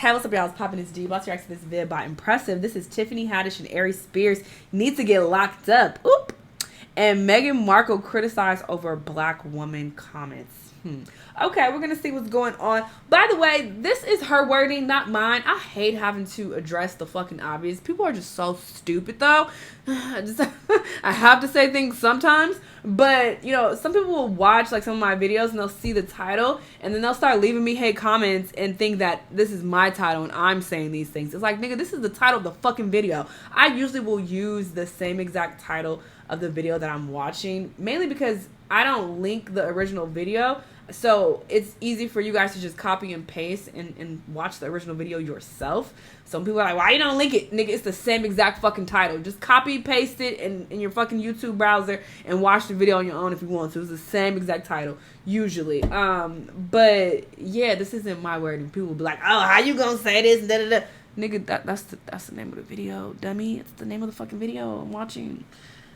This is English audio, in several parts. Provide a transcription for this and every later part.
Hey, what's up, y'all? It's popping this D. About to react to this vid by Impressive. This is Tiffany Haddish and Aries Spears need to get locked up. Oop. And Meghan Markle criticized over black woman comments. Okay, we're going to see what's going on. By the way, this is her wording, not mine. I hate having to address the fucking obvious. People are just so stupid, though. I have to say things sometimes. But, you know, some people will watch, like, some of my videos and they'll see the title. And then they'll start leaving me hate comments and think that this is my title and I'm saying these things. It's like, nigga, this is the title of the fucking video. I usually will use the same exact title of the video that I'm watching. Mainly because I don't link the original video. So it's easy for you guys to just copy and paste and watch the original video yourself. Some people are like, why you don't link it? Nigga, it's the same exact fucking title. Just copy, paste it in your fucking YouTube browser and watch the video on your own if you want to. It's the same exact title, usually. But yeah, this isn't my wording. People will be like, oh, how you gonna say this? Da, da, da. Nigga, that's the name of the video, dummy. It's the name of the fucking video I'm watching.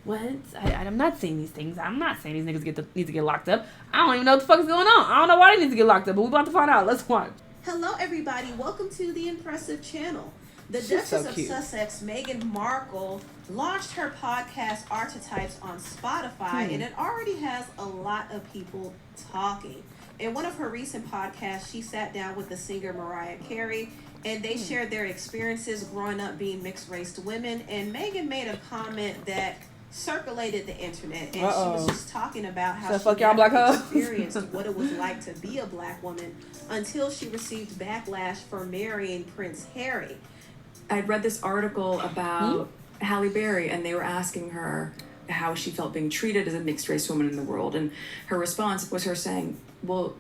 What? I'm not saying these things. I'm not saying these niggas need to get locked up. I don't even know what the fuck is going on. I don't know why they need to get locked up, but we're about to find out. Let's watch. Hello, everybody. Welcome to the Impressive channel. The Duchess of Sussex, Meghan Markle, launched her podcast Archetypes on Spotify, and it already has a lot of people talking. In one of her recent podcasts, she sat down with the singer Mariah Carey, and they shared their experiences growing up being mixed-race women, and Meghan made a comment that circulated the internet, and she was just talking about how she never experienced what it was like to be a black woman until she received backlash for marrying Prince Harry. I'd read this article about Halle Berry, and they were asking her how she felt being treated as a mixed race woman in the world, and her response was her saying, well,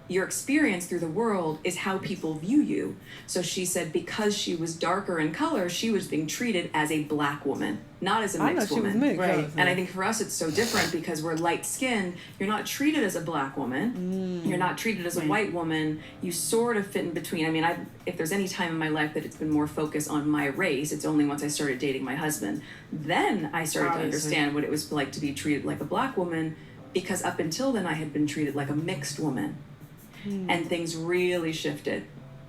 your experience through the world is how people view you. So she said because she was darker in color, she was being treated as a black woman, not as a mixed woman. Right. And I think for us it's so different because we're light skinned. You're not treated as a black woman. You're not treated as a white woman. You sort of fit in between. I mean, if there's any time in my life that it's been more focused on my race, it's only once I started dating my husband. Then I started to understand what it was like to be treated like a black woman, because up until then I had been treated like a mixed woman. And things really shifted.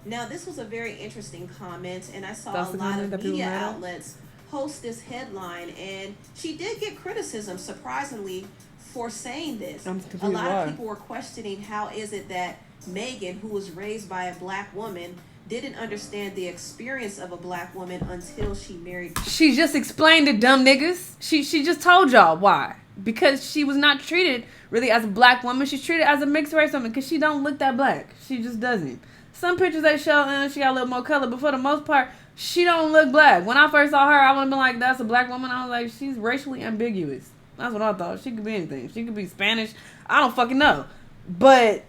Now, this was a very interesting comment, and I saw a lot of media outlets post this headline, and she did get criticism, surprisingly, for saying this. A lot of people were questioning how is it that Meghan, who was raised by a black woman, didn't understand the experience of a black woman until she married. She just explained it, dumb niggas. She just told y'all why. Because she was not treated really as a black woman. She's treated as a mixed race woman because she don't look that black. She just doesn't. Some pictures they show, she got a little more color, but for the most part, she don't look black. When I first saw her, I would have been like, that's a black woman. I was like, she's racially ambiguous. That's what I thought. She could be anything. She could be Spanish. I don't fucking know. But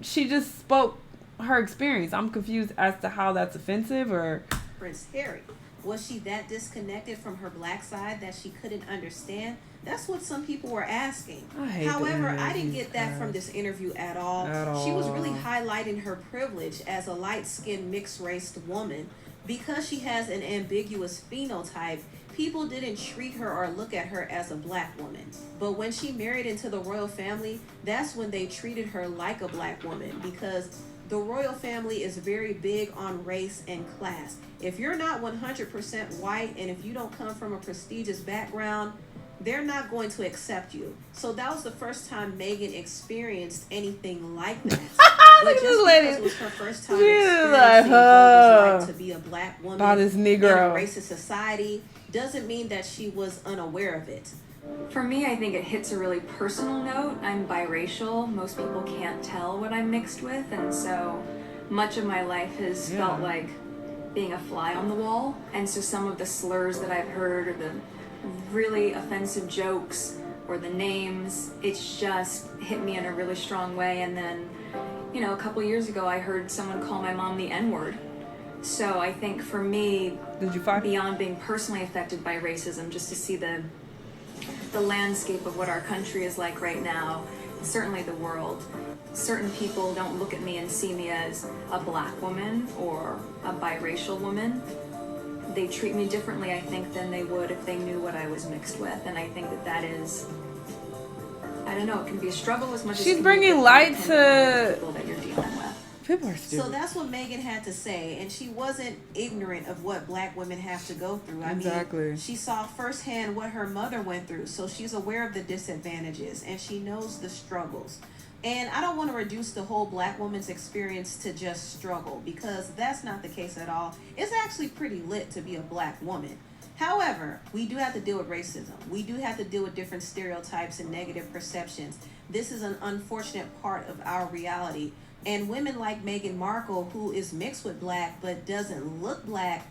she just spoke her experience. I'm confused as to how that's offensive or... Prince Harry. Was she that disconnected from her black side that she couldn't understand? That's what some people were asking. However, I didn't get that from this interview at all. She was really highlighting her privilege as a light-skinned, mixed-raced woman. Because she has an ambiguous phenotype, people didn't treat her or look at her as a black woman. But when she married into the royal family, that's when they treated her like a black woman, because the royal family is very big on race and class. If you're not 100% white, and if you don't come from a prestigious background, they're not going to accept you. So that was the first time Meghan experienced anything like that. But just because it was her first time experiencing what it was like to be a black woman in a racist society doesn't mean that she was unaware of it. For me, I think it hits a really personal note. I'm biracial. Most people can't tell what I'm mixed with, and so much of my life has felt like being a fly on the wall. And so some of the slurs that I've heard, or the really offensive jokes, or the names, it's just hit me in a really strong way. And then, you know, a couple years ago, I heard someone call my mom the N-word. So I think for me, beyond being personally affected by racism, just to see the landscape of what our country is like right now, certainly the world. Certain people don't look at me and see me as a black woman or a biracial woman. They treat me differently, I think, than they would if they knew what I was mixed with. And I think that is, I don't know, it can be a struggle as much as she's bringing light to people that you're dealing with. People are stupid. So that's what Meghan had to say, and she wasn't ignorant of what black women have to go through. I mean, she saw firsthand what her mother went through, so she's aware of the disadvantages, and she knows the struggles. And I don't want to reduce the whole black woman's experience to just struggle, because that's not the case at all. It's actually pretty lit to be a black woman. However, we do have to deal with racism. We do have to deal with different stereotypes and negative perceptions. This is an unfortunate part of our reality. And women like Meghan Markle, who is mixed with black but doesn't look black,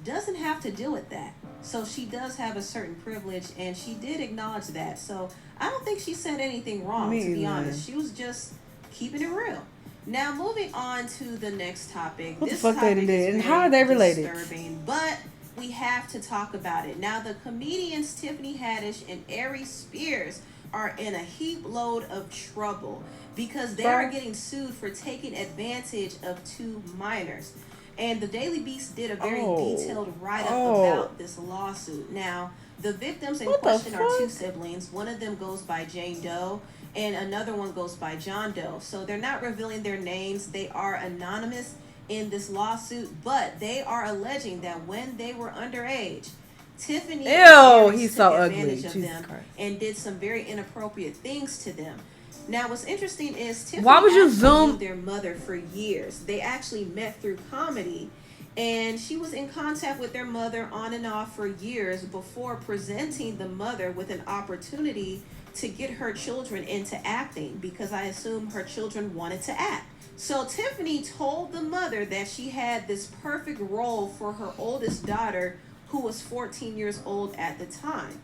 doesn't have to deal with that. So she does have a certain privilege, and she did acknowledge that. So I don't think she said anything wrong, to be honest. She was just keeping it real. Now, moving on to the next topic. What the fuck they did, and how are they related? Disturbing, but we have to talk about it. Now, the comedians Tiffany Haddish and Aries Spears are in a heap load of trouble because they are getting sued for taking advantage of 2 minors. And the Daily Beast did a very detailed write-up about this lawsuit. Now, the victims in question are 2 siblings. One of them goes by Jane Doe, and another one goes by John Doe. So they're not revealing their names. They are anonymous in this lawsuit, but they are alleging that when they were underage, Tiffany he's so took ugly. advantage of them and did some very inappropriate things to them. Now, what's interesting is Tiffany knew their mother for years. They actually met through comedy, and she was in contact with their mother on and off for years before presenting the mother with an opportunity to get her children into acting, because I assume her children wanted to act. So Tiffany told the mother that she had this perfect role for her oldest daughter, who was 14 years old at the time.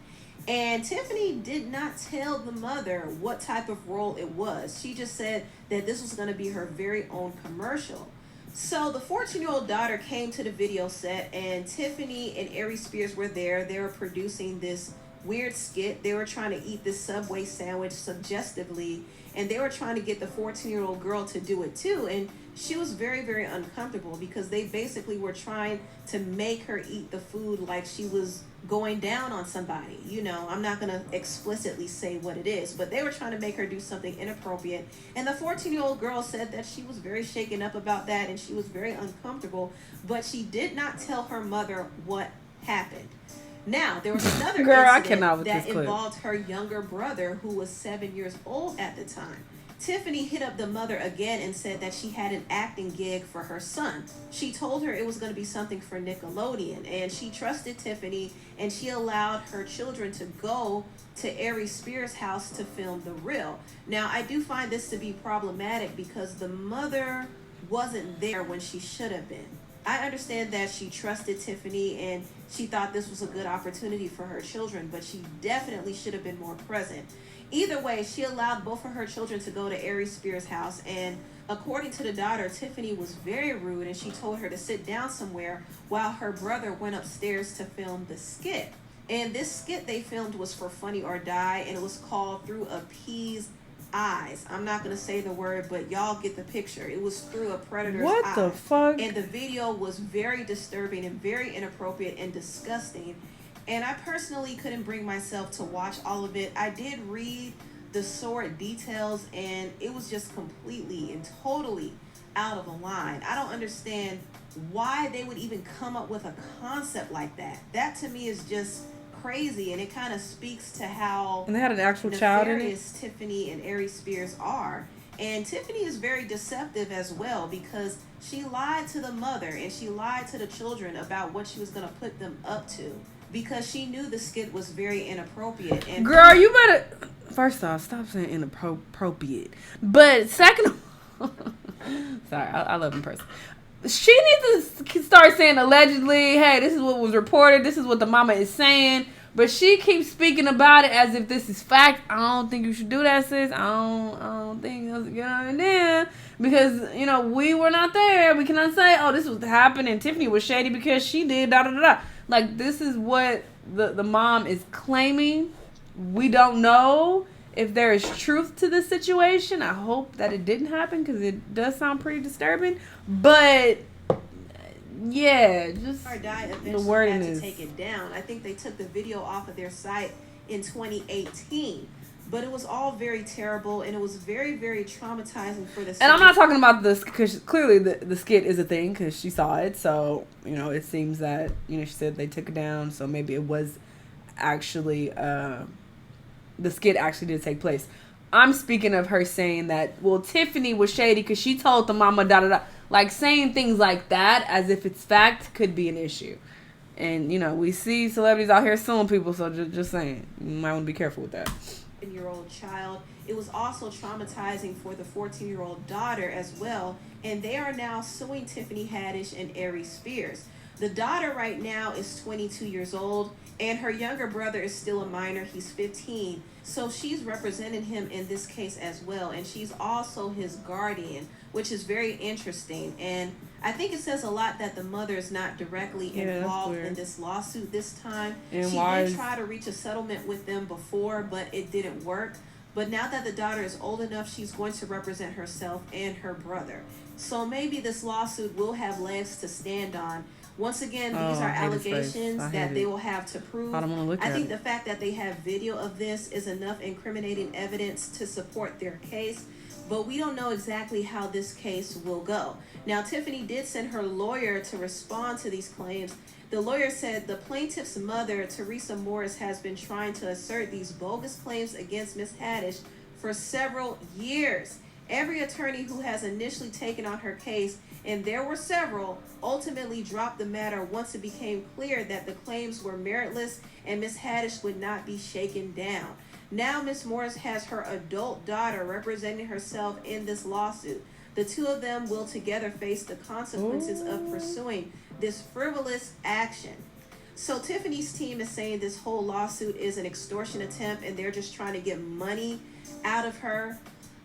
And Tiffany did not tell the mother what type of role it was. She just said that this was going to be her very own commercial. So the 14-year-old daughter came to the video set, and Tiffany and Aries Spears were there. They were producing this weird skit. They were trying to eat this Subway sandwich suggestively, and they were trying to get the 14-year-old girl to do it too. And she was very, very uncomfortable because they basically were trying to make her eat the food like she was going down on somebody. You know, I'm not going to explicitly say what it is, but they were trying to make her do something inappropriate. And the 14-year-old girl said that she was very shaken up about that, and she was very uncomfortable, but she did not tell her mother what happened. Now, there was another incident that involved her younger brother, who was 7 years old at the time. Tiffany hit up the mother again and said that she had an acting gig for her son. She told her it was going to be something for Nickelodeon, and she trusted Tiffany, and she allowed her children to go to Aries Spears' house to film the reel. Now, I do find this to be problematic because the mother wasn't there when she should have been. I understand that she trusted Tiffany and she thought this was a good opportunity for her children, but she definitely should have been more present. Either way, she allowed both of her children to go to Aries Spears' house, and according to the daughter, Tiffany was very rude, and she told her to sit down somewhere while her brother went upstairs to film the skit. And this skit they filmed was for Funny or Die, and it was called Through a Pea's Eyes. I'm not going to say the word, but y'all get the picture. It was through a predator's eye. What the fuck? And the video was very disturbing and very inappropriate and disgusting. And I personally couldn't bring myself to watch all of it. I did read the sordid details, and it was just completely and totally out of the line. I don't understand why they would even come up with a concept like that. That to me is just crazy, and it kind of speaks to how and they had an actual child in it. Tiffany and Aries Spears are. And Tiffany is very deceptive as well, because she lied to the mother and she lied to the children about what she was going to put them up to, because she knew the skit was very inappropriate. And girl, you better, first off, stop saying inappropriate. But second sorry, I love in person. She needs to start saying allegedly, hey, this is what was reported, this is what the mama is saying. But she keeps speaking about it as if this is fact. I don't think you should do that, sis. I don't think that's a good idea. Because, you know, we were not there. We cannot say, oh, this was happening. Tiffany was shady because she did da-da-da-da. Like, this is what the mom is claiming. We don't know if there is truth to this situation. I hope that it didn't happen because it does sound pretty disturbing. But yeah, just the wording had to take it down. I think they took the video off of their site in 2018. But it was all very terrible, and it was very, very traumatizing for the And I'm not talking about this, because clearly the skit is a thing, because she saw it. So, it seems that, she said they took it down. So maybe it was actually, the skit actually did take place. I'm speaking of her saying that, well, Tiffany was shady because she told the mama da-da-da. Like, saying things like that as if it's fact could be an issue. And, we see celebrities out here suing people, so just saying. You might want to be careful with that. Year-old child. It was also traumatizing for the 14-year-old daughter as well. And they are now suing Tiffany Haddish and Aries Spears. The daughter right now is 22 years old, and her younger brother is still a minor. He's 15. So she's representing him in this case as well. And she's also his guardian, which is very interesting. And I think it says a lot that the mother is not directly involved in this lawsuit this time. And she did try to reach a settlement with them before, but it didn't work. But now that the daughter is old enough, she's going to represent herself and her brother. So maybe this lawsuit will have legs to stand on. Once again, these are allegations that they will have to prove. I think the fact that they have video of this is enough incriminating evidence to support their case. But we don't know exactly how this case will go. Now, Tiffany did send her lawyer to respond to these claims. The lawyer said the plaintiff's mother, Teresa Morris, has been trying to assert these bogus claims against Ms. Haddish for several years. Every attorney who has initially taken on her case, and there were several, ultimately dropped the matter once it became clear that the claims were meritless and Ms. Haddish would not be shaken down. Now Ms. Morris has her adult daughter representing herself in this lawsuit. The two of them will together face the consequences of pursuing this frivolous action. So Tiffany's team is saying this whole lawsuit is an extortion attempt and they're just trying to get money out of her.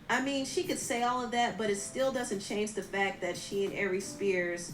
I mean, she could say all of that, but it still doesn't change the fact that she and Aries Spears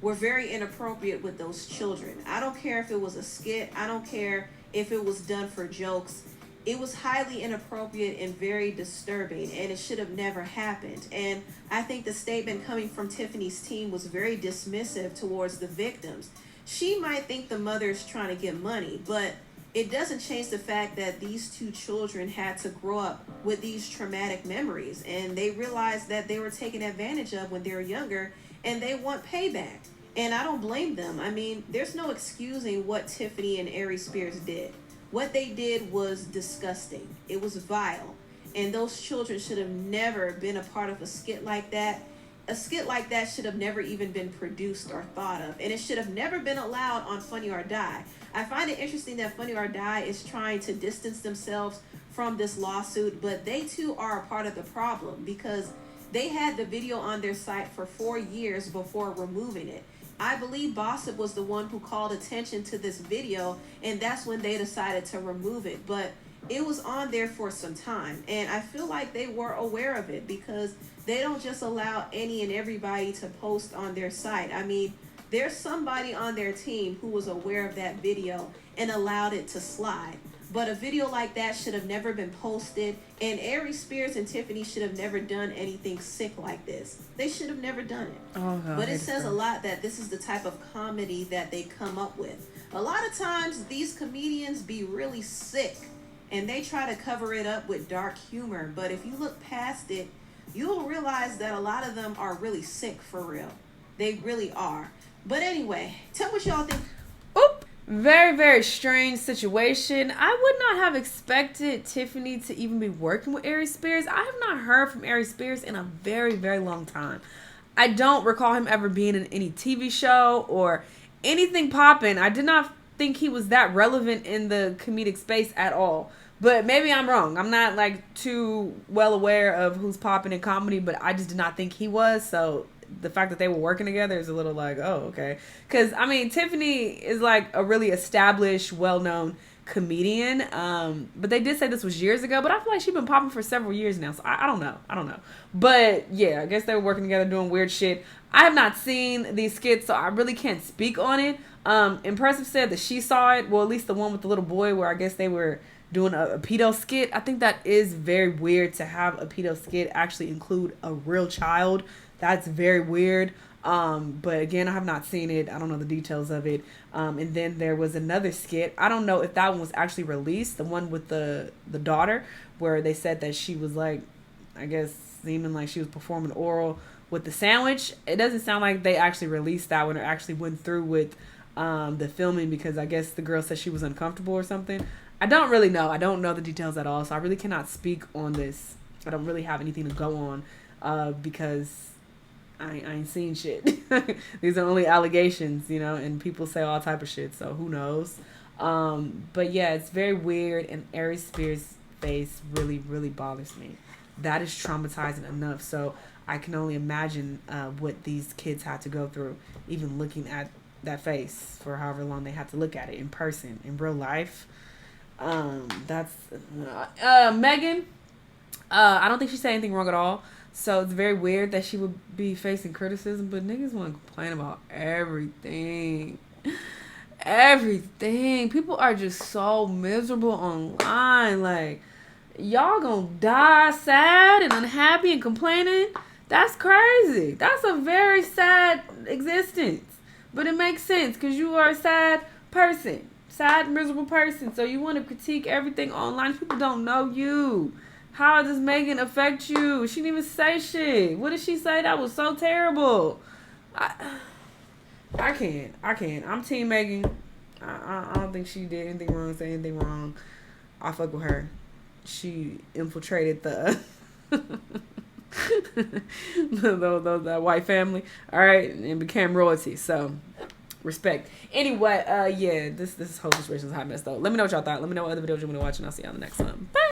were very inappropriate with those children. I don't care if it was a skit. I don't care if it was done for jokes. It was highly inappropriate and very disturbing, and it should have never happened. And I think the statement coming from Tiffany's team was very dismissive towards the victims. She might think the mother is trying to get money, but it doesn't change the fact that these two children had to grow up with these traumatic memories, and they realized that they were taken advantage of when they were younger, and they want payback. And I don't blame them. I mean, there's no excusing what Tiffany and Aries Spears did. What they did was disgusting. It was vile. And those children should have never been a part of a skit like that. A skit like that should have never even been produced or thought of. And it should have never been allowed on Funny or Die. I find it interesting that Funny or Die is trying to distance themselves from this lawsuit, but they too are a part of the problem because they had the video on their site for 4 years before removing it. I believe Bossip was the one who called attention to this video, and that's when they decided to remove it. But it was on there for some time, and I feel like they were aware of it because they don't just allow any and everybody to post on their site. I mean, there's somebody on their team who was aware of that video and allowed it to slide. But a video like that should have never been posted, and Aries Spears and Tiffany should have never done anything sick like this. They should have never done it. Oh, God, but it says a lot that this is the type of comedy that they come up with. A lot of times these comedians be really sick, and they try to cover it up with dark humor. But if you look past it, you'll realize that a lot of them are really sick for real. They really are. But anyway, tell what y'all think. Oop. Very, very strange situation. I would not have expected Tiffany to even be working with Aries Spears. I have not heard from Aries Spears in a very, very long time. I don't recall him ever being in any TV show or anything popping. I did not think he was that relevant in the comedic space at all. But maybe I'm wrong. I'm not like too well aware of who's popping in comedy, but I just did not think he was. So the fact that they were working together is a little like, oh, okay. Because, I mean, Tiffany is like a really established, well-known comedian. But they did say this was years ago, but I feel like she's been popping for several years now. So I don't know. But yeah, I guess they were working together doing weird shit. I have not seen these skits, so I really can't speak on it. Impressive said that she saw it. Well, at least the one with the little boy where I guess they were doing a pedo skit. I think that is very weird to have a pedo skit actually include a real child. That's very weird. But again, I have not seen it. I don't know the details of it. And then there was another skit. I don't know if that one was actually released, the one with the daughter. where they said that she was like, I guess, seeming like she was performing oral with the sandwich. It doesn't sound like they actually released that one or actually went through with the filming, because I guess the girl said she was uncomfortable or something. I don't really know. I don't know the details at all, so I really cannot speak on this. I don't really have anything to go on because I ain't seen shit. These are only allegations, you know, and people say all type of shit, so who knows. But yeah, it's very weird, and Aries Spears' face really, really bothers me. That is traumatizing enough, so I can only imagine what these kids had to go through, even looking at that face for however long they had to look at it in person, in real life. That's Meghan. I don't think she said anything wrong at all, so it's very weird that she would be facing criticism, but niggas want to complain about everything. Everything. People are just so miserable online. Like, y'all gonna die sad and unhappy and complaining? That's crazy. That's a very sad existence. But it makes sense because you are a sad person. Sad, miserable person. So you want to critique everything online. People don't know you. How does Meghan affect you? She didn't even say shit. What did she say? That was so terrible. I can't. I'm team Meghan. I don't think she did anything wrong, say anything wrong. I fuck with her. She infiltrated the that white family, all right, and became royalty. So respect. Anyway, yeah, this whole situation is hot mess though. Let me know what y'all thought. Let me know what other videos you want to watch, and I'll see you on the next one. Bye.